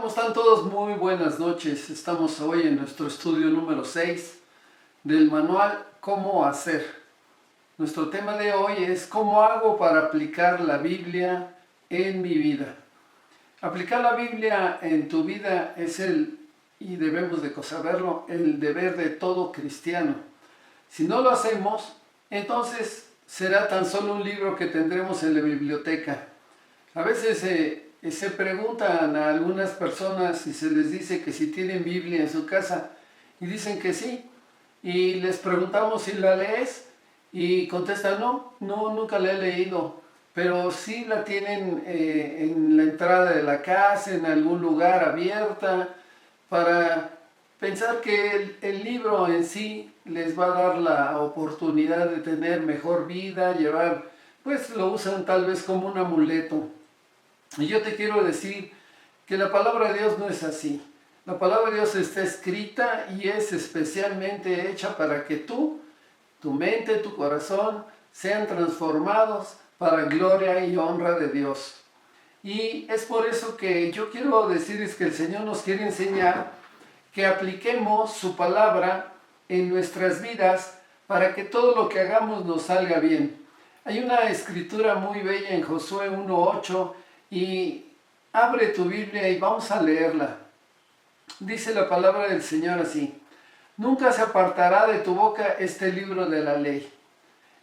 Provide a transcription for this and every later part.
¿Cómo están todos? Muy buenas noches. Estamos hoy en nuestro estudio número 6 del manual Cómo hacer. Nuestro tema de hoy es ¿cómo hago para aplicar la Biblia en mi vida? Aplicar la Biblia en tu vida es y debemos de saberlo, el deber de todo cristiano. Si no lo hacemos, entonces será tan solo un libro que tendremos en la biblioteca. A veces se preguntan a algunas personas y se les dice que si tienen Biblia en su casa y dicen que sí, y les preguntamos si la lees y contestan no, nunca la he leído, pero sí la tienen en la entrada de la casa, en algún lugar abierta, para pensar que el libro en sí les va a dar la oportunidad de tener mejor vida, pues lo usan tal vez como un amuleto. Y yo te quiero decir que la palabra de Dios no es así. La palabra de Dios está escrita y es especialmente hecha para que tu mente, tu corazón sean transformados para gloria y honra de Dios. Y es por eso que yo quiero decirles que el Señor nos quiere enseñar que apliquemos su palabra en nuestras vidas para que todo lo que hagamos nos salga bien. Hay una escritura muy bella en Josué 1:8 y abre tu Biblia y vamos a leerla. Dice la palabra del Señor así: nunca se apartará de tu boca este libro de la ley,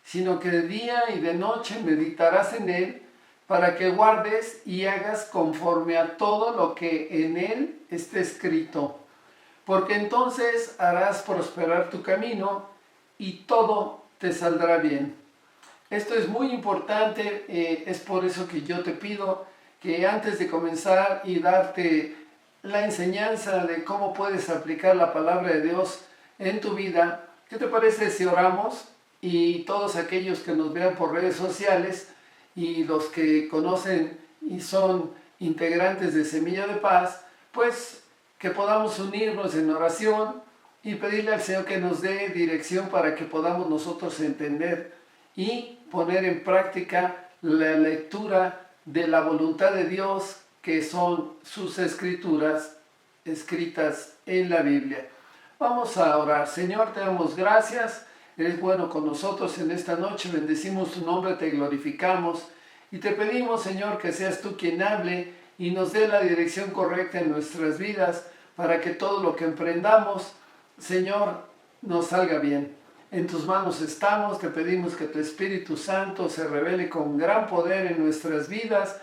sino que de día y de noche meditarás en él, para que guardes y hagas conforme a todo lo que en él esté escrito, porque entonces harás prosperar tu camino y todo te saldrá bien. Esto es muy importante, es por eso que yo te pido que antes de comenzar y darte la enseñanza de cómo puedes aplicar la palabra de Dios en tu vida, ¿qué te parece si oramos? Y todos aquellos que nos vean por redes sociales y los que conocen y son integrantes de Semilla de Paz, pues que podamos unirnos en oración y pedirle al Señor que nos dé dirección para que podamos nosotros entender y poner en práctica la lectura de la voluntad de Dios, que son sus escrituras escritas en la Biblia. Vamos a orar. Señor, te damos gracias, eres bueno con nosotros en esta noche, bendecimos tu nombre, te glorificamos y te pedimos, Señor, que seas tú quien hable y nos dé la dirección correcta en nuestras vidas para que todo lo que emprendamos, Señor, nos salga bien. En tus manos estamos, te pedimos que tu Espíritu Santo se revele con gran poder en nuestras vidas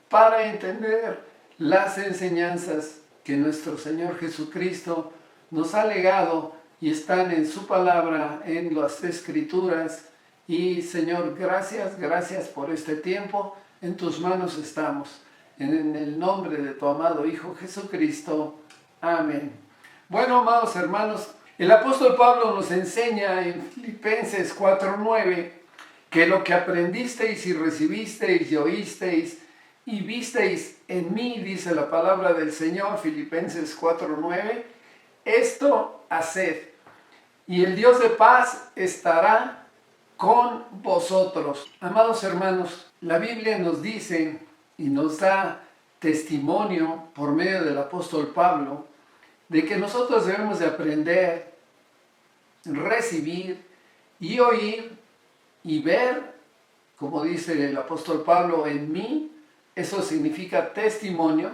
para entender las enseñanzas que nuestro Señor Jesucristo nos ha legado y están en su palabra, en las Escrituras. Y Señor, gracias por este tiempo, en tus manos estamos. En el nombre de tu amado Hijo Jesucristo. Amén. Bueno, amados hermanos, el apóstol Pablo nos enseña en Filipenses 4:9 que lo que aprendisteis y recibisteis y oísteis y visteis en mí, dice la palabra del Señor, Filipenses 4:9, esto haced, y el Dios de paz estará con vosotros. Amados hermanos, la Biblia nos dice y nos da testimonio por medio del apóstol Pablo de que nosotros debemos de aprender, recibir y oír y ver, como dice el apóstol Pablo, en mí. Eso significa testimonio.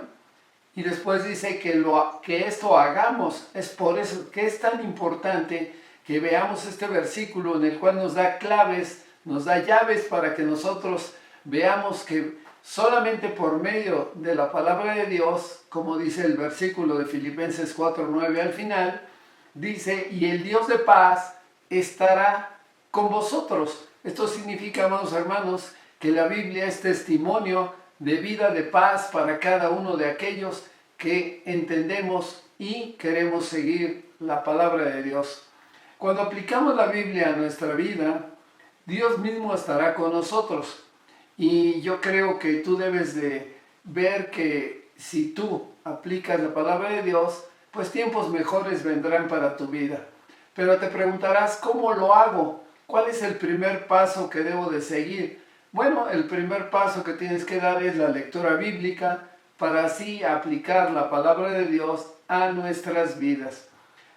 Y después dice que esto hagamos. Es por eso que es tan importante que veamos este versículo en el cual nos da claves, nos da llaves para que nosotros veamos que solamente por medio de la palabra de Dios, como dice el versículo de Filipenses 4:9 al final, dice, y el Dios de paz estará con vosotros. Esto significa, amados hermanos, que la Biblia es testimonio de vida de paz para cada uno de aquellos que entendemos y queremos seguir la palabra de Dios. Cuando aplicamos la Biblia a nuestra vida, Dios mismo estará con nosotros. Y yo creo que tú debes de ver que si tú aplicas la palabra de Dios, pues tiempos mejores vendrán para tu vida. Pero te preguntarás, ¿cómo lo hago? ¿Cuál es el primer paso que debo de seguir? Bueno, el primer paso que tienes que dar es la lectura bíblica, para así aplicar la palabra de Dios a nuestras vidas.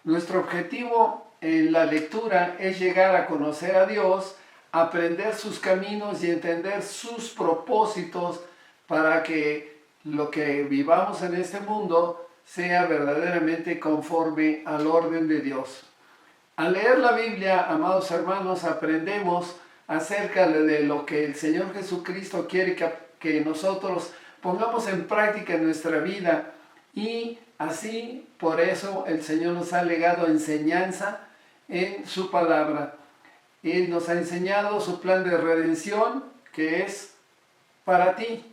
Nuestro objetivo en la lectura es llegar a conocer a Dios, aprender sus caminos y entender sus propósitos para que lo que vivamos en este mundo sea verdaderamente conforme al orden de Dios. Al leer la Biblia, amados hermanos, aprendemos acerca de lo que el Señor Jesucristo quiere que nosotros pongamos en práctica en nuestra vida, y así por eso el Señor nos ha legado enseñanza en su palabra. Él nos ha enseñado su plan de redención, que es para ti.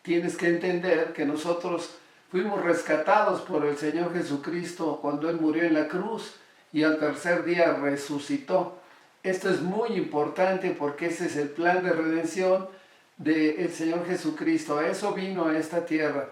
Tienes que entender que nosotros fuimos rescatados por el Señor Jesucristo cuando Él murió en la cruz y al tercer día resucitó. Esto es muy importante porque ese es el plan de redención del Señor Jesucristo. A eso vino a esta tierra.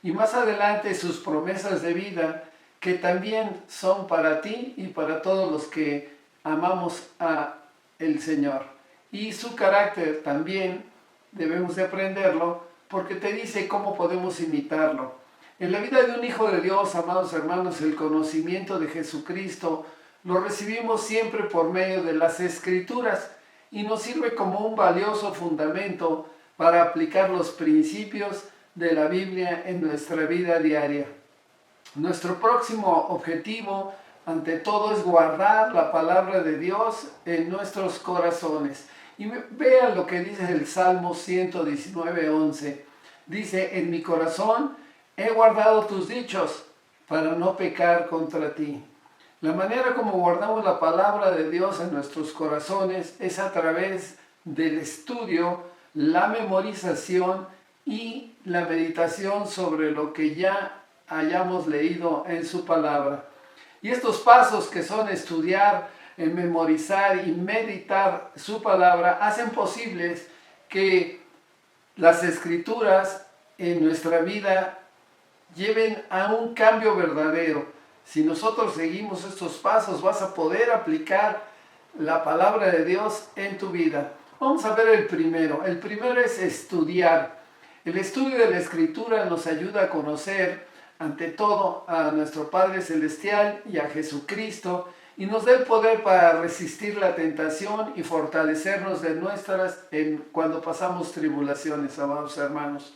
Y más adelante sus promesas de vida, que también son para ti y para todos los que amamos a el Señor. Y su carácter también debemos de aprenderlo, porque te dice cómo podemos imitarlo. En la vida de un hijo de Dios, amados hermanos, el conocimiento de Jesucristo lo recibimos siempre por medio de las Escrituras y nos sirve como un valioso fundamento para aplicar los principios de la Biblia en nuestra vida diaria. Nuestro próximo objetivo, ante todo, es guardar la palabra de Dios en nuestros corazones. Y vean lo que dice el Salmo 119:11. Dice: en mi corazón he guardado tus dichos para no pecar contra ti. La manera como guardamos la palabra de Dios en nuestros corazones es a través del estudio, la memorización y la meditación sobre lo que ya hayamos leído en su palabra. Y estos pasos, que son estudiar, memorizar y meditar su palabra, hacen posibles que las Escrituras en nuestra vida lleven a un cambio verdadero. Si nosotros seguimos estos pasos, vas a poder aplicar la palabra de Dios en tu vida. Vamos a ver el primero. El primero es estudiar. El estudio de la Escritura nos ayuda a conocer, ante todo, a nuestro Padre Celestial y a Jesucristo, y nos da el poder para resistir la tentación y fortalecernos de cuando pasamos tribulaciones, amados hermanos.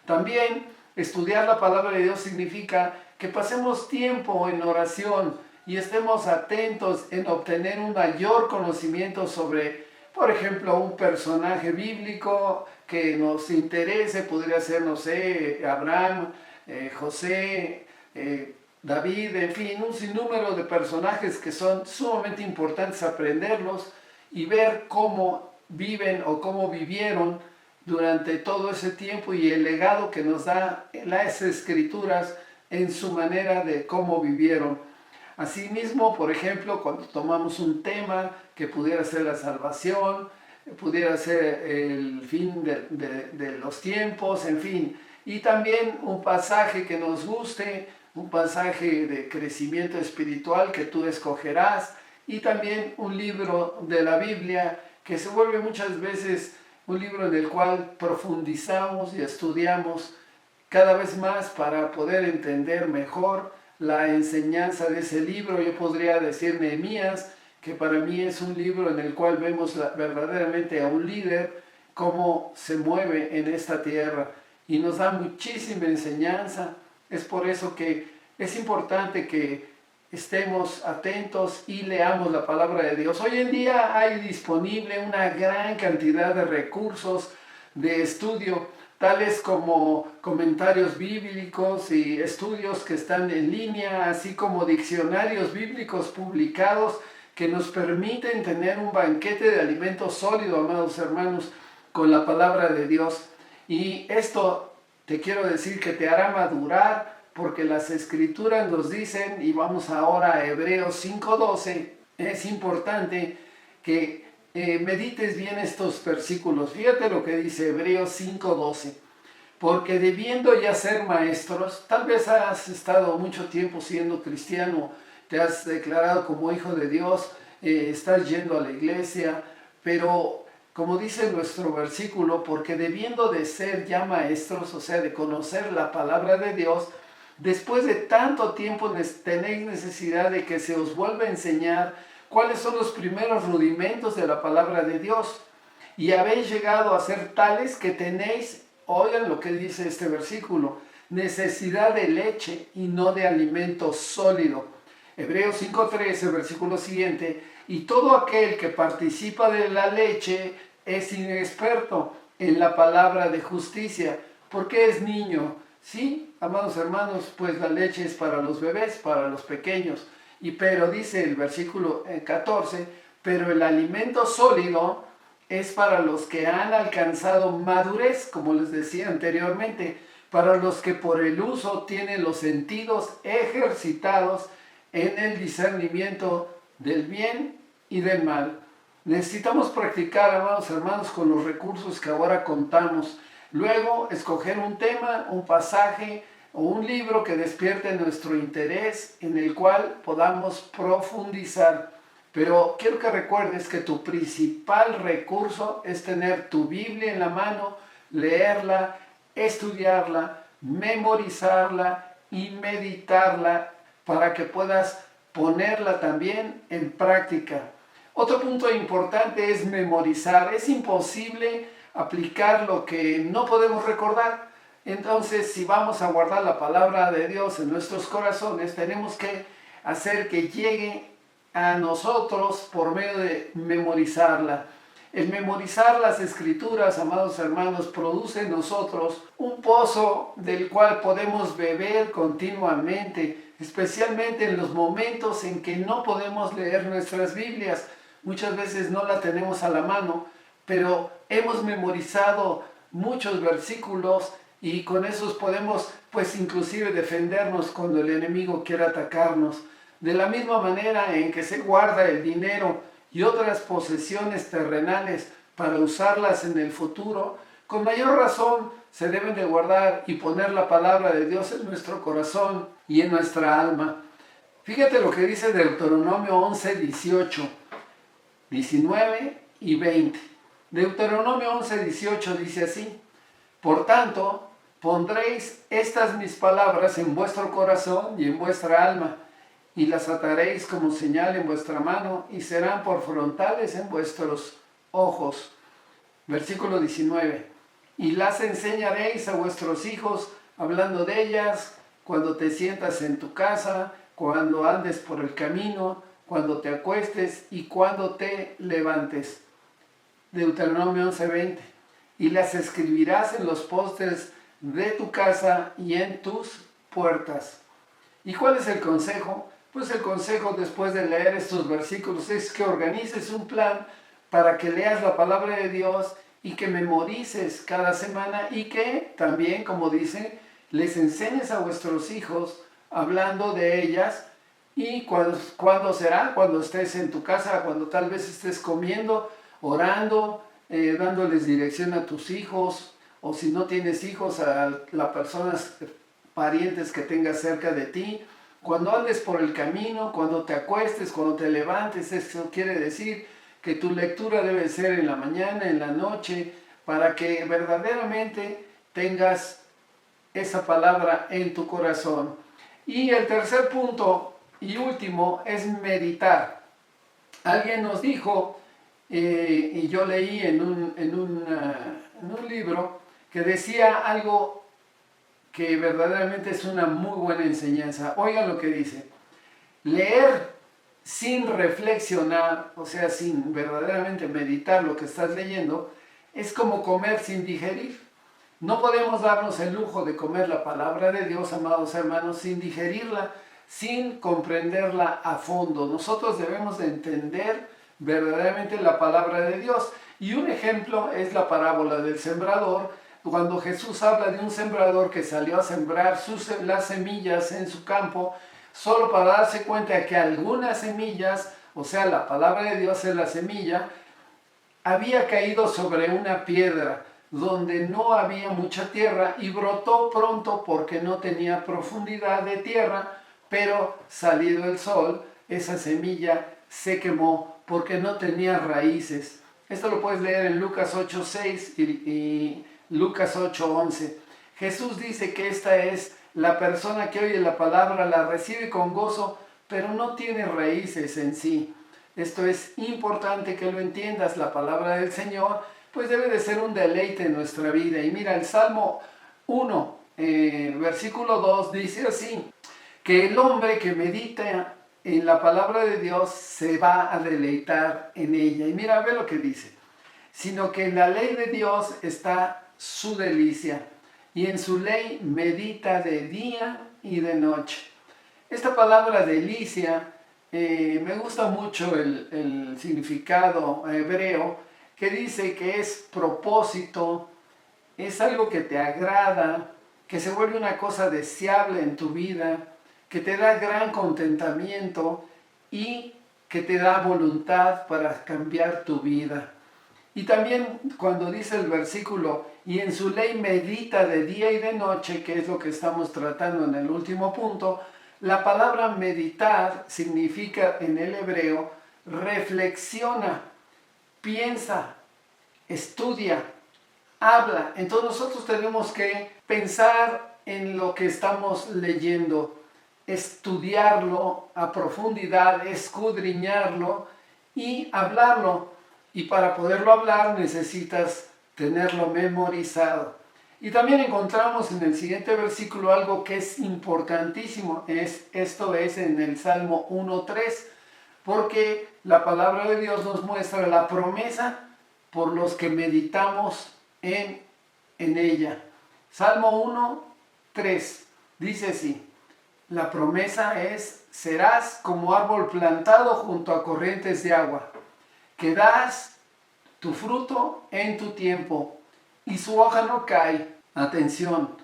También estudiar la palabra de Dios significa que pasemos tiempo en oración y estemos atentos en obtener un mayor conocimiento sobre, por ejemplo, un personaje bíblico que nos interese. Podría ser, no sé, Abraham, José, David, en fin, un sinnúmero de personajes que son sumamente importantes aprenderlos y ver cómo viven o cómo vivieron durante todo ese tiempo y el legado que nos da las Escrituras en su manera de cómo vivieron. Asimismo, por ejemplo, cuando tomamos un tema que pudiera ser la salvación, pudiera ser el fin de los tiempos, en fin, y también un pasaje que nos guste, un pasaje de crecimiento espiritual que tú escogerás, y también un libro de la Biblia que se vuelve muchas veces un libro en el cual profundizamos y estudiamos cada vez más para poder entender mejor la enseñanza de ese libro. Yo podría decir Nehemías, que para mí es un libro en el cual vemos verdaderamente a un líder cómo se mueve en esta tierra y nos da muchísima enseñanza. Es por eso que es importante que estemos atentos y leamos la palabra de Dios. Hoy en día hay disponible una gran cantidad de recursos de estudio, tales como comentarios bíblicos y estudios que están en línea, así como diccionarios bíblicos publicados que nos permiten tener un banquete de alimento sólido, amados hermanos, con la palabra de Dios. Y esto te quiero decir que te hará madurar, porque las Escrituras nos dicen, y vamos ahora a Hebreos 5:12, es importante que medites bien estos versículos. Fíjate lo que dice Hebreos 5:12. Porque debiendo ya ser maestros, tal vez has estado mucho tiempo siendo cristiano, te has declarado como hijo de Dios, estás yendo a la iglesia, pero como dice nuestro versículo, porque debiendo de ser ya maestros, o sea, de conocer la palabra de Dios, después de tanto tiempo tenéis necesidad de que se os vuelva a enseñar cuáles son los primeros rudimentos de la palabra de Dios. Y habéis llegado a ser tales que tenéis, oigan lo que dice este versículo, necesidad de leche y no de alimento sólido. Hebreos 5:13, versículo siguiente, y todo aquel que participa de la leche es inexperto en la palabra de justicia, porque es niño. Sí, amados hermanos, pues la leche es para los bebés, para los pequeños. Pero dice el versículo 14, pero el alimento sólido es para los que han alcanzado madurez, como les decía anteriormente, para los que por el uso tienen los sentidos ejercitados en el discernimiento del bien y del mal. Necesitamos practicar, amados hermanos, con los recursos que ahora contamos. Luego, escoger un tema, un pasaje o un libro que despierte nuestro interés, en el cual podamos profundizar. Pero quiero que recuerdes que tu principal recurso es tener tu Biblia en la mano, leerla, estudiarla, memorizarla y meditarla para que puedas ponerla también en práctica. Otro punto importante es memorizar. Es imposible aplicar lo que no podemos recordar. Entonces, si vamos a guardar la palabra de Dios en nuestros corazones, tenemos que hacer que llegue a nosotros por medio de memorizarla. El memorizar las escrituras, amados hermanos, produce en nosotros un pozo del cual podemos beber continuamente, especialmente en los momentos en que no podemos leer nuestras Biblias. Muchas veces no la tenemos a la mano, pero hemos memorizado muchos versículos y con esos podemos, pues, inclusive defendernos cuando el enemigo quiera atacarnos. De la misma manera en que se guarda el dinero y otras posesiones terrenales para usarlas en el futuro, con mayor razón se deben de guardar y poner la palabra de Dios en nuestro corazón y en nuestra alma. Fíjate lo que dice Deuteronomio 11, 18, 19 y 20. Deuteronomio 11, 18 dice así: por tanto, pondréis estas mis palabras en vuestro corazón y en vuestra alma, y las ataréis como señal en vuestra mano, y serán por frontales en vuestros ojos. Versículo 19. Y las enseñaréis a vuestros hijos, hablando de ellas, cuando te sientas en tu casa, cuando andes por el camino, cuando te acuestes y cuando te levantes. Deuteronomio 11:20. Y las escribirás en los postes de tu casa y en tus puertas. ¿Y cuál es el consejo? Pues el consejo, después de leer estos versículos, es que organices un plan para que leas la palabra de Dios y que memorices cada semana, y que también, como dice, les enseñes a vuestros hijos hablando de ellas. ¿Y cuándo será? Cuando estés en tu casa, cuando tal vez estés comiendo, orando, dándoles dirección a tus hijos, o si no tienes hijos, a las personas, parientes que tengas cerca de ti. Cuando andes por el camino, cuando te acuestes, cuando te levantes. Eso quiere decir que tu lectura debe ser en la mañana, en la noche, para que verdaderamente tengas esa palabra en tu corazón. Y el tercer punto y último es meditar. Alguien nos dijo, y yo leí en un libro, que decía algo que verdaderamente es una muy buena enseñanza. Oigan lo que dice: leer sin reflexionar, o sea, sin verdaderamente meditar lo que estás leyendo, es como comer sin digerir. No podemos darnos el lujo de comer la palabra de Dios, amados hermanos, sin digerirla, sin comprenderla a fondo. Nosotros debemos de entender verdaderamente la palabra de Dios. Y un ejemplo es la parábola del sembrador, cuando Jesús habla de un sembrador que salió a sembrar las semillas en su campo, solo para darse cuenta de que algunas semillas, o sea, la palabra de Dios es la semilla, había caído sobre una piedra donde no había mucha tierra y brotó pronto porque no tenía profundidad de tierra, pero salido el sol, esa semilla se quemó porque no tenía raíces. Esto lo puedes leer en Lucas 8:6 y Lucas 8:11. Jesús dice que esta es la persona que oye la palabra, la recibe con gozo, pero no tiene raíces en sí. Esto es importante que lo entiendas. La palabra del Señor pues debe de ser un deleite en nuestra vida. Y mira, el Salmo 1, versículo 2 dice así, que el hombre que medita en la palabra de Dios se va a deleitar en ella. Y mira, ve lo que dice. Sino que en la ley de Dios está su delicia, y en su ley medita de día y de noche. Esta palabra delicia, me gusta mucho el significado hebreo, que dice que es propósito, es algo que te agrada, que se vuelve una cosa deseable en tu vida, que te da gran contentamiento y que te da voluntad para cambiar tu vida. Y también cuando dice el versículo, y en su ley medita de día y de noche, que es lo que estamos tratando en el último punto, la palabra meditar significa en el hebreo reflexiona, piensa, estudia, habla. Entonces nosotros tenemos que pensar en lo que estamos leyendo, estudiarlo a profundidad, escudriñarlo y hablarlo. Y para poderlo hablar necesitas tenerlo memorizado. Y también encontramos en el siguiente versículo algo que es importantísimo. Esto es en el Salmo 1:3, porque la palabra de Dios nos muestra la promesa por los que meditamos en ella. Salmo 1:3 dice así, la promesa es, serás como árbol plantado junto a corrientes de agua, que das tu fruto en tu tiempo, y su hoja no cae, atención,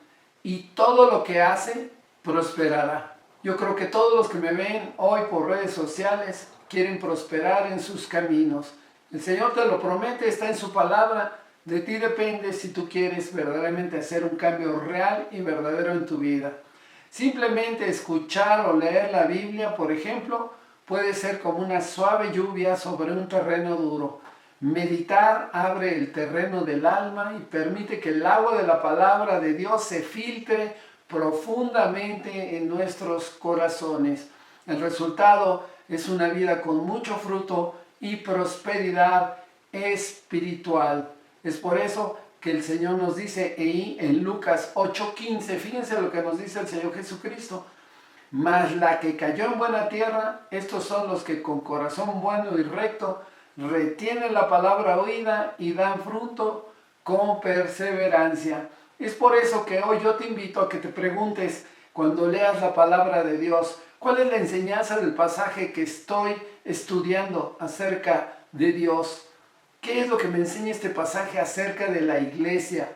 y todo lo que hace prosperará. Yo creo que todos los que me ven hoy por redes sociales quieren prosperar en sus caminos. El Señor te lo promete, está en su palabra. De ti depende si tú quieres verdaderamente hacer un cambio real y verdadero en tu vida. Simplemente escuchar o leer la Biblia, por ejemplo, puede ser como una suave lluvia sobre un terreno duro. Meditar abre el terreno del alma y permite que el agua de la palabra de Dios se filtre profundamente en nuestros corazones. El resultado es una vida con mucho fruto y prosperidad espiritual. Es por eso que el Señor nos dice ahí en Lucas 8:15, fíjense lo que nos dice el Señor Jesucristo. Mas la que cayó en buena tierra, estos son los que con corazón bueno y recto retienen la palabra oída y dan fruto con perseverancia. Es por eso que hoy yo te invito a que te preguntes cuando leas la palabra de Dios, ¿cuál es la enseñanza del pasaje que estoy estudiando acerca de Dios? ¿Qué es lo que me enseña este pasaje acerca de la iglesia?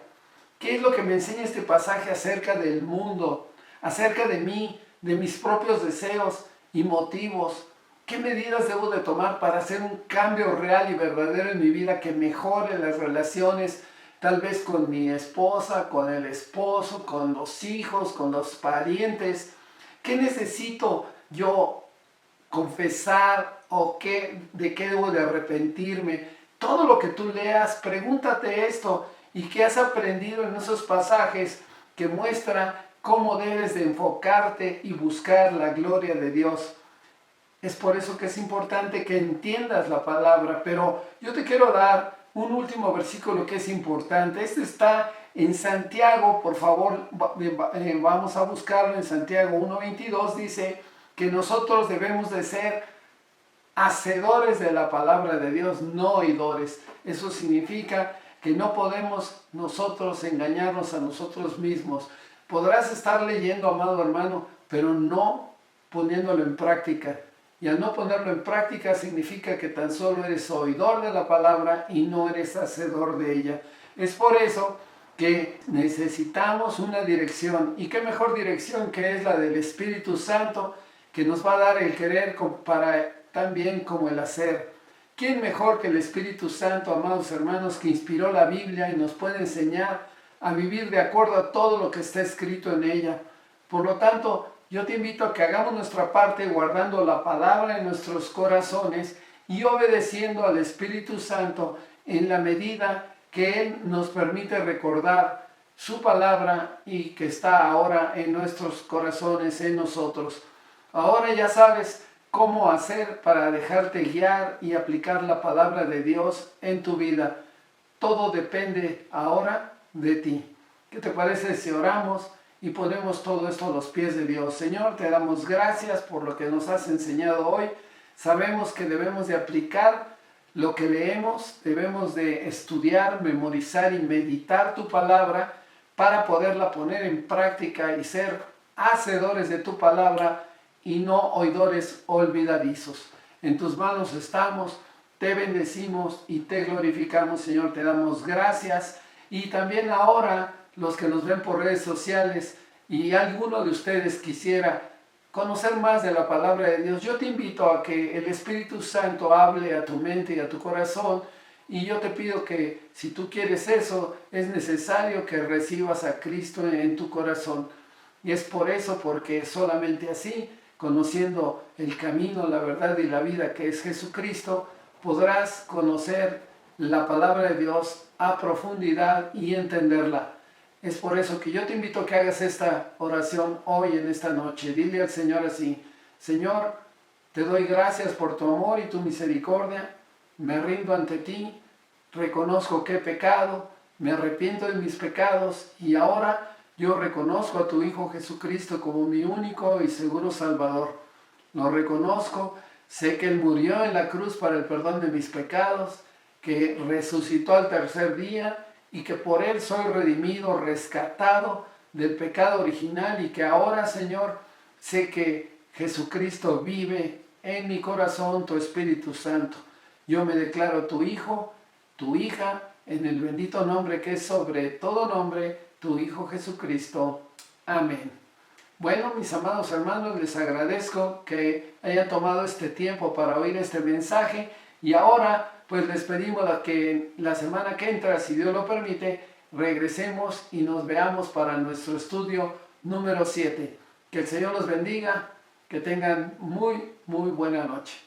¿Qué es lo que me enseña este pasaje acerca del mundo? Acerca de mí, de mis propios deseos y motivos. ¿Qué medidas debo de tomar para hacer un cambio real y verdadero en mi vida que mejore las relaciones, tal vez con mi esposa, con el esposo, con los hijos, con los parientes? ¿Qué necesito yo confesar o de qué debo de arrepentirme? Todo lo que tú leas, pregúntate esto y qué has aprendido en esos pasajes que muestra cómo debes de enfocarte y buscar la gloria de Dios. Es por eso que es importante que entiendas la palabra, pero yo te quiero dar un último versículo que es importante. Este está en Santiago, por favor, vamos a buscarlo en Santiago 1:22, dice que nosotros debemos de ser hacedores de la palabra de Dios, no oidores. Eso significa que no podemos nosotros engañarnos a nosotros mismos. Podrás estar leyendo, amado hermano, pero no poniéndolo en práctica. Y al no ponerlo en práctica significa que tan solo eres oidor de la palabra y no eres hacedor de ella. Es por eso que necesitamos una dirección. ¿Y qué mejor dirección que es la del Espíritu Santo, que nos va a dar el querer para también como el hacer? ¿Quién mejor que el Espíritu Santo, amados hermanos, que inspiró la Biblia y nos puede enseñar a vivir de acuerdo a todo lo que está escrito en ella? Por lo tanto, yo te invito a que hagamos nuestra parte guardando la palabra en nuestros corazones y obedeciendo al Espíritu Santo en la medida que Él nos permite recordar su palabra y que está ahora en nuestros corazones, en nosotros. Ahora ya sabes cómo hacer para dejarte guiar y aplicar la palabra de Dios en tu vida. Todo depende ahora de ti. ¿Qué te parece si oramos y ponemos todo esto a los pies de Dios? Señor, te damos gracias por lo que nos has enseñado hoy. Sabemos que debemos de aplicar lo que leemos, debemos de estudiar, memorizar y meditar tu palabra para poderla poner en práctica y ser hacedores de tu palabra y no oidores olvidadizos. En tus manos estamos, te bendecimos y te glorificamos, Señor, te damos gracias. Y también ahora, los que nos ven por redes sociales y alguno de ustedes quisiera conocer más de la palabra de Dios, yo te invito a que el Espíritu Santo hable a tu mente y a tu corazón, y yo te pido que si tú quieres eso, es necesario que recibas a Cristo en tu corazón. Y es por eso, porque solamente así, conociendo el camino, la verdad y la vida que es Jesucristo, podrás conocer la palabra de Dios a profundidad y entenderla. Es por eso que yo te invito a que hagas esta oración hoy, en esta noche. Dile al Señor así: Señor, te doy gracias por tu amor y tu misericordia. Me rindo ante ti, reconozco que he pecado, me arrepiento de mis pecados y ahora yo reconozco a tu Hijo Jesucristo como mi único y seguro Salvador. Lo reconozco, sé que Él murió en la cruz para el perdón de mis pecados, que resucitó al tercer día y que por Él soy redimido, rescatado del pecado original, y que ahora, Señor, sé que Jesucristo vive en mi corazón, tu Espíritu Santo. Yo me declaro tu Hijo, tu hija, en el bendito nombre que es sobre todo nombre, tu Hijo Jesucristo. Amén. Bueno, mis amados hermanos, les agradezco que hayan tomado este tiempo para oír este mensaje, y ahora pues les pedimos a que la semana que entra, si Dios lo permite, regresemos y nos veamos para nuestro estudio número 7. Que el Señor los bendiga, que tengan muy buena noche.